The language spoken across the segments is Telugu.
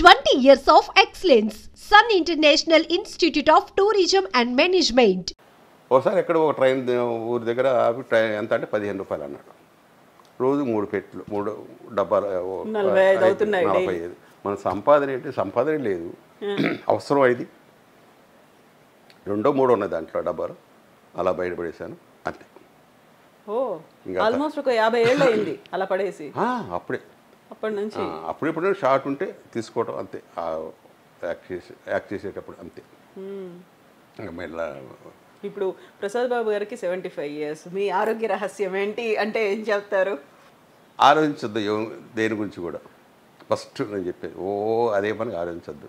20 years of excellence. Sun International Institute of Tourism and Management. ఒకసారి ఎక్కడ ఒక ట్రైన్ ఊరి దగ్గర ఆపి ట్రైన్ ఎంత అంటే 15 రూపాయలు అన్నాడు. రోజు 3 పెట్లు 3 డబ్బాలు 45. మన సంపాదన ఏంటి? సంపాదన లేదు, అవసరం అయింది. 2 3 ఉన్నాయి దాంట్లో డబ్బాలు. అలా బయటపడేశాను అంతే. ఆల్మోస్ట్ ఒక 50 ఏళ్ళు అయింది అలా పడేసి. అప్పుడే అప్పటి నుంచి అప్పుడెప్పుడు షార్ట్ ఉంటే తీసుకోవడం అంతే. యాక్ట్ చేసేటప్పుడు అంతే. ఇప్పుడు ప్రసాద్ బాబు గారికి 75 years. మీ ఆరోగ్య రహస్యం ఏంటి అంటే ఏం చెప్తారు? ఆలోచించద్దు దేని గురించి కూడా. ఫస్ట్ నేను చెప్పేది అదే పని ఆలోచించద్దు.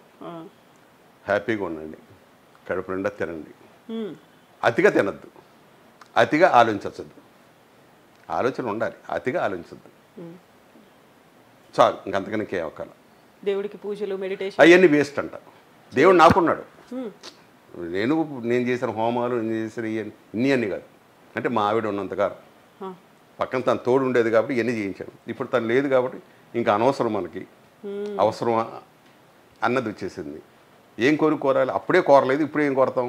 హ్యాపీగా ఉండండి, కడుపు నిండా తినండి, అతిగా తినద్దు, అతిగా ఆలోచించద్దు. ఆలోచన ఉండాలి, అతిగా ఆలోచించద్దు. చాలు, ఇంకంతకని ఇంకేం అవ్వాలి. దేవుడికి పూజలు మెడిటేషన్ అవన్నీ వేస్ట్ అంట. దేవుడు నాకున్నాడు. నేను చేసిన హోమాలు, నేను చేసిన ఇన్ని అన్నీ కాదు. అంటే మా ఆవిడ ఉన్నంతకాలం పక్కన తను తోడు ఉండేది కాబట్టి ఇవన్నీ చేయించాను. ఇప్పుడు తను లేదు కాబట్టి ఇంకా అనవసరం, మనకి అవసరం అన్నది వచ్చేసింది. ఏం కోరాలి? అప్పుడే కోరలేదు, ఇప్పుడు ఏం కోరతాం?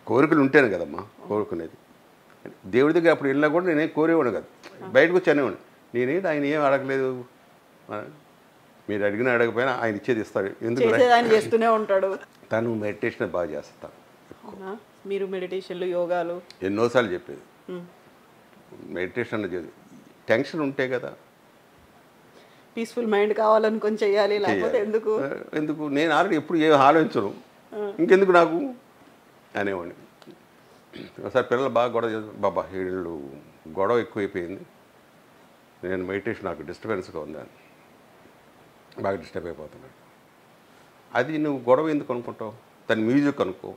కోరికలు ఉంటేనే కదమ్మా కోరుకునేది. దేవుడి దగ్గర అప్పుడు వెళ్ళినా కూడా నేనేం కోరేవాడు కాదు, బయటకు వచ్చి అనేవాడు. నేనేంటి ఆయన ఏం అడగలేదు, మీరు అడిగినా అడగపోయినా ఆయన ఇచ్చేది ఇస్తాడు. ఎందుకు చేస్తూనే ఉంటాడు. తను మెడిటేషన్ బాగా చేస్తాను. మీరు మెడిటేషన్లు యోగాలు ఎన్నోసార్లు చెప్పేది. మెడిటేషన్ టెన్షన్ ఉంటే కదా, పీస్ఫుల్ మైండ్ కావాలనుకొని చెయ్యాలి, లేకపోతే ఎందుకు నేను ఆల్రెడీ ఎప్పుడు ఏం ఆలోచించను, ఇంకెందుకు నాకు అనేవాడిని. ఒకసారి పిల్లలు బాగా గొడవ చేసి, బాబా వీళ్ళు గొడవ ఎక్కువైపోయింది, నేను మెడిటేషన్ నాకు డిస్టర్బెన్స్గా ఉందని, బాగా డిస్టర్బ్ అయిపోతున్నాడు. అది నువ్వు గొడవ ఎందుకు అనుకుంటావు? దాని మ్యూజిక్ అనుకో,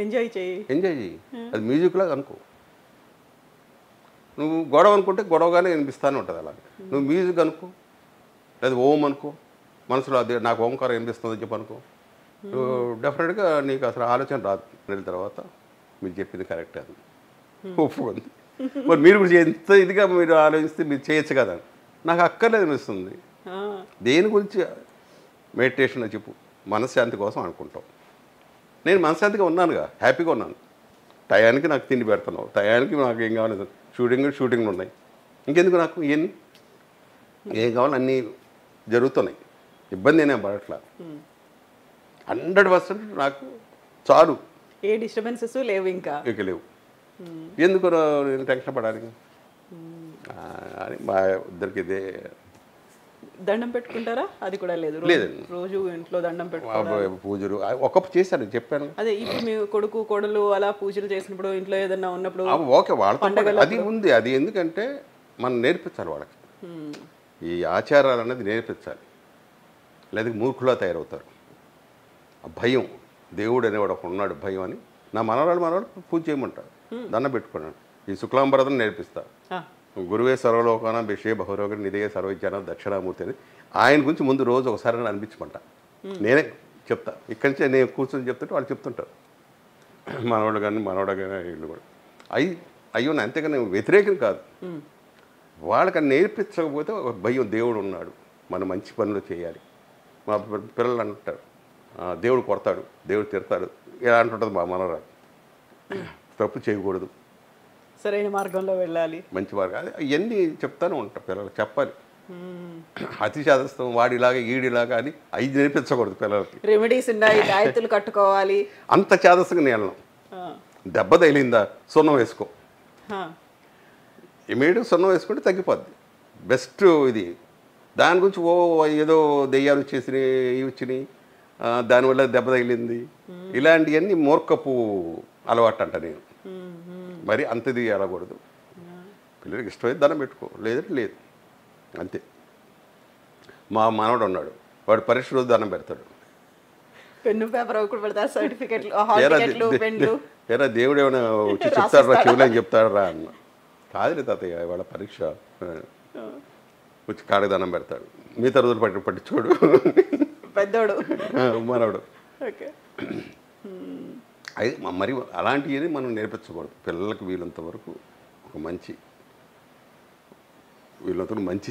ఎంజాయ్ చెయ్యి. అది మ్యూజిక్లాగా అనుకో. నువ్వు గొడవ అనుకుంటే గొడవగానే వినిపిస్తానే ఉంటుంది. అలాగే నువ్వు మ్యూజిక్ అనుకో, లేదా ఓం అనుకో, మనసులో అది నాకు ఓంకారం వినిపిస్తుందని చెప్పి అనుకో, డెఫినెట్గా నీకు అసలు ఆలోచన రాదు. వెళ్ళిన తర్వాత మీరు చెప్పింది కరెక్ట్ అది ఒప్పుకుంది. మరి మీరు కూడా ఎంత ఇదిగా మీరు ఆలోచిస్తే మీరు చేయొచ్చు కదా. నాకు అక్కర్లేదు అనిపిస్తుంది. దేని గురించి మెడిటేషన్ చెప్పు? మనశ్శాంతి కోసం అనుకుంటాం. నేను మనశ్శాంతిగా ఉన్నానుగా, హ్యాపీగా ఉన్నాను. టయానికి నాకు తిండి పెడుతున్నావు, టయానికి నాకు ఏం కావాలి, షూటింగ్లు ఉన్నాయి, ఇంకెందుకు నాకు ఇవన్నీ? ఏం కావాలి అన్నీ జరుగుతున్నాయి, ఇబ్బంది నేనే పడట్లా. 100% నాకు చాలు. ఏ డిస్టర్బెన్సెస్ లేవు, ఇంకా లేవు. ఎందుకు నేను టెన్షన్ పడాలి అని మా ఇద్దరికి ఇదే. దండం పెట్టుకుంటారా? అది కూడా లేదు. లేదండి, రోజు ఇంట్లో దండం పెట్టుకుంటారు, పూజలు ఒకప్పుడు చేశాను, చెప్పాను. అదే ఇప్పుడు మీ కొడుకు కోడలు అలా పూజలు చేసినప్పుడు, ఇంట్లో ఏదన్నా ఉన్నప్పుడు ఓకే వాళ్ళతో అది ఉంది. అది ఎందుకంటే మనం నేర్పించాలి వాళ్ళకి, ఈ ఆచారాలు అనేది నేర్పించాలి. లేదా మూర్ఖులా తయారవుతారు. భయం, దేవుడు అనేవాడు ఒక ఉన్నాడు భయం అని. నా మనవాడు పూజ చేయమంటాడు, దండం పెట్టుకున్నాను. ఈ శుక్లాంబరదం నేర్పిస్తా. గురువే సర్వలోకాన విషయ బహురోగ నిధియే సర్వజ్ఞాన దక్షిణామూర్తి అని ఆయన గురించి ముందు రోజు ఒకసారి అనిపించమంట. నేనే చెప్తా, ఇక్కడి నుంచి నేను కూర్చొని చెప్తుంటే వాళ్ళు చెప్తుంటారు. మనవాడు కానీ వీళ్ళు కూడా అయ్యో అంతేగాని వ్యతిరేకం కాదు. వాళ్ళకని నేర్పించకపోతే ఒక భయం, దేవుడు ఉన్నాడు, మనం మంచి పనులు చేయాలి. మా పిల్లలు అంటారు దేవుడు కొడతాడు, దేవుడు తిడతాడు, ఇలా అంటుంటుంది మా మనవరాలు. తప్పు చేయకూడదు, సరైన మార్గంలో వెళ్ళాలి, మంచి మార్గం. అది ఇవన్నీ చెప్తాను ఉంటా పిల్లలకు, చెప్పాలి. అతి చేదస్తాం వాడిలాగా ఈడిలాగా అని అవి నేర్పించకూడదు పిల్లలకి. రెమెడీస్ ఉన్నాయి, తాయెత్తులు కట్టుకోవాలి. అంత చేదస్తగా నేను దెబ్బ తగిలిందా సున్నం వేసుకో, ఇమీడియట్ సున్నం వేసుకుంటే తగ్గిపోద్ది. బెస్ట్ ఇది. దాని గురించి ఏదో దెయ్యాలు వచ్చేసినాయి, ఇవి వచ్చినాయి, దానివల్ల దెబ్బ తగిలింది, ఇలాంటివన్నీ మూర్ఖపు అలవాటు అంట. నేను మరి అంతది అలకూడదు. పిల్లలకి ఇష్టమైతే దండం పెట్టుకో, లేదంటే లేదు, అంతే. మా మనవడు ఉన్నాడు, వాడు పరీక్ష రోజు దండం పెడతాడు. పెన్ను పేపర్ ఏరా దేవుడు ఏమైనా వచ్చి చెప్తాడు రా చెవులు అని చెప్తాడు రా అన్న. కాదులే తాతయ్య వాళ్ళ పరీక్ష, వచ్చి కాడకి దండం పెడతాడు. మిగతా రోజులు పట్టించుకోడు పెద్దోడు మనవడు. అది మరి అలాంటివి మనం నేర్పించకూడదు పిల్లలకు. వీలంత వరకు ఒక మంచి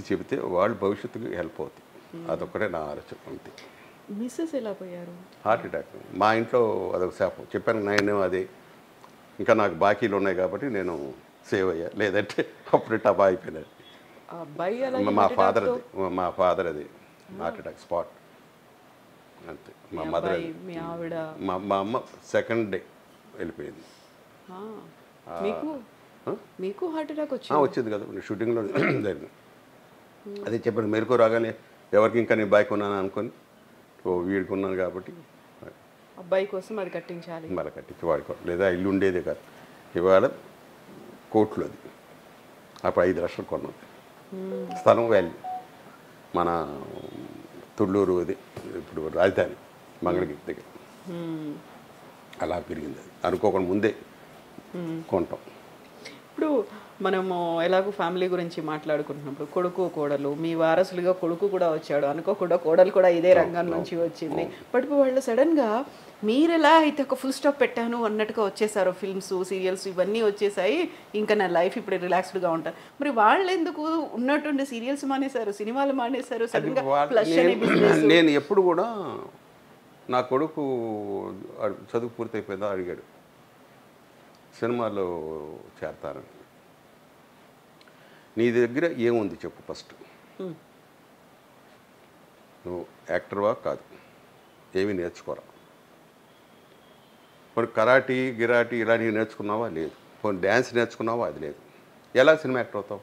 చెబితే వాళ్ళు భవిష్యత్తుకు హెల్ప్ అవుతుంది. అదొక్కటే నా ఆలోచన అంతే. మిస్సెస్ ఎలా పోయారు? Heart attack. మా ఇంట్లో అదొక శాపం. చెప్పాను నేను అదే. ఇంకా నాకు బాకీలు ఉన్నాయి కాబట్టి నేను సేవ్ అయ్యా, లేదంటే అప్పుడు టబా అయిపోయినది. ఆ అబ్బాయి అలా మా ఫాదర్ అది హార్ట్ అటాక్ స్పాట్ అంతే. మా మదర్ అది. మీ ఆవిడ మా అమ్మ సెకండ్ డే వెళ్ళిపోయింది. ఆ, మీకు హార్ట్ అటాక్ వచ్చింది కదా షూటింగ్లో జరిగింది. అదే చెప్పాను మెరుకు రాగానే ఎవరికి ఇంకా నేను బైక్ ఉన్నాను అనుకొని వీడికి ఉన్నాను కాబట్టి అబ్బాయి కోసం అది కట్టించాలి, మళ్ళీ కట్టించి వాడుకోవాలి, లేదా ఇల్లు ఉండేదే కాదు. ఇవాళ కోట్లు అది, అప్పుడు 5 లక్షలు కొన్నది స్థలం వాల్యూ. మన తుళ్ళూరు అది ఇప్పుడు రాజధాని మంగళగిరి దగ్గర అలా పెరిగింది. అది అనుకోకుండా ముందే కొంటాం. ఇప్పుడు మనము ఎలాగో ఫ్యామిలీ గురించి మాట్లాడుకుంటున్నప్పుడు కొడుకు కోడలు, మీ వారసులుగా కొడుకు కూడా వచ్చాడు, అనుకోకుండా కోడలు కూడా ఇదే రంగం నుంచి వచ్చింది. బట్ వాళ్ళు సడన్గా మీరు ఎలా అయితే ఒక ఫుల్ స్టాప్ పెట్టాను అన్నట్టుగా వచ్చేసారు, ఫిల్మ్స్ సీరియల్స్ ఇవన్నీ వచ్చేసాయి, ఇంకా నా లైఫ్ ఇప్పుడు రిలాక్స్డ్గా ఉంటాను. మరి వాళ్ళు ఎందుకు ఉన్నట్టుండి సీరియల్స్ మానేశారు, సినిమాలు మానేశారు సడన్గా? నేను ఎప్పుడు కూడా నా కొడుకు చదువు పూర్తయిపోయిందా అడిగాడు, సినిమాలో చేరతానని. నీ దగ్గర ఏముంది చెప్పు ఫస్ట్, నువ్వు యాక్టర్వా కాదు, ఏమీ నేర్చుకోరా, కొన్ని కరాటీ గిరాటీ ఇలాంటివి నేర్చుకున్నావా లేదు, కొన్ని డ్యాన్స్ నేర్చుకున్నావా అది లేదు, ఎలా సినిమా యాక్టర్ అవుతావు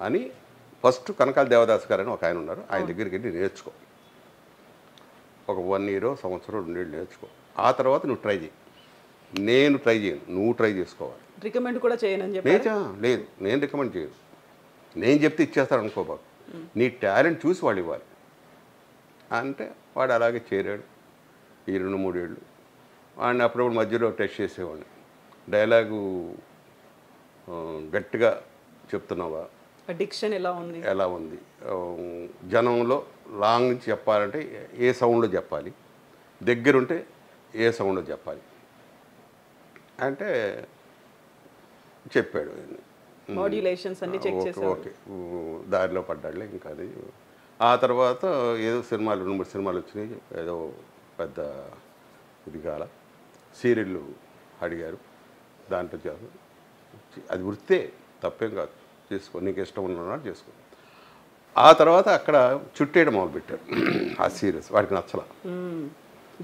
అని ఫస్ట్ కనకాల దేవదాస్ గారు అని ఒక ఆయన ఉన్నారు, ఆయన దగ్గరికి వెళ్ళి నేర్చుకో. ఒక 1 year సంవత్సరం 2 years నేర్చుకో. ఆ తర్వాత నువ్వు ట్రై చేయి. నేను ట్రై చేయను, నువ్వు ట్రై చేసుకోవాలి. రికమెండ్ కూడా చేయనని చెప్పి లేదు, నేను రికమెండ్ చేయను. నేను చెప్తే ఇచ్చేస్తాను అనుకోబాకు, నీ టాలెంట్ చూసి వాళ్ళు ఇవ్వాలి అంటే. వాడు అలాగే చేరాడు ఈ 2-3 ఏళ్ళు. వాడిని అప్పుడప్పుడు మధ్యలో టెస్ట్ చేసేవాడిని, డైలాగు గట్టిగా చెప్తున్నావా, డిక్షన్ ఎలా ఉంది, జనంలో లాంగ్ నుంచి చెప్పాలంటే ఏ సౌండ్లో చెప్పాలి, దగ్గరుంటే ఏ సౌండ్లో చెప్పాలి అంటే చెప్పాడు. మాడ్యులేషన్స్ అన్ని చెక్ చేశాడు. ఓకే, దారిలో పడ్డాడులే. ఇంకా అది ఆ తర్వాత ఏదో సినిమాలు 2-3 సినిమాలు వచ్చినాయి, ఏదో పెద్ద ఇది కాల సీరియళ్ళు అడిగారు, దాంట్లో చేసు అది వృత్తే, తప్పేం కాదు, చేసుకో, నీకు ఇష్టం ఉన్నవాడు చేసుకో. ఆ తర్వాత అక్కడ చుట్టేయడం మొదలుపెట్టారు ఆ సీరియల్స్, వాడికి నచ్చలా.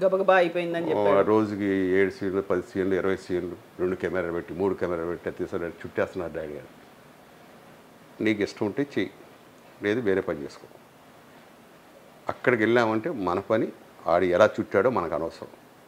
గబగబా అయిపోయిందని చెప్పి రోజుకి 7 సీన్లు 10 సీన్లు 20 సీన్లు 2 కెమెరాలు పెట్టి 3 కెమెరాలు పెట్టి తీసుకుని చుట్టేస్తున్నారు డాడీ గారు. నీకు ఇష్టం ఉంటే చెయ్యి, లేదు వేరే పని చేసుకో. అక్కడికి వెళ్ళామంటే మన పని ఆడు ఎలా చుట్టాడో మనకు అనవసరం.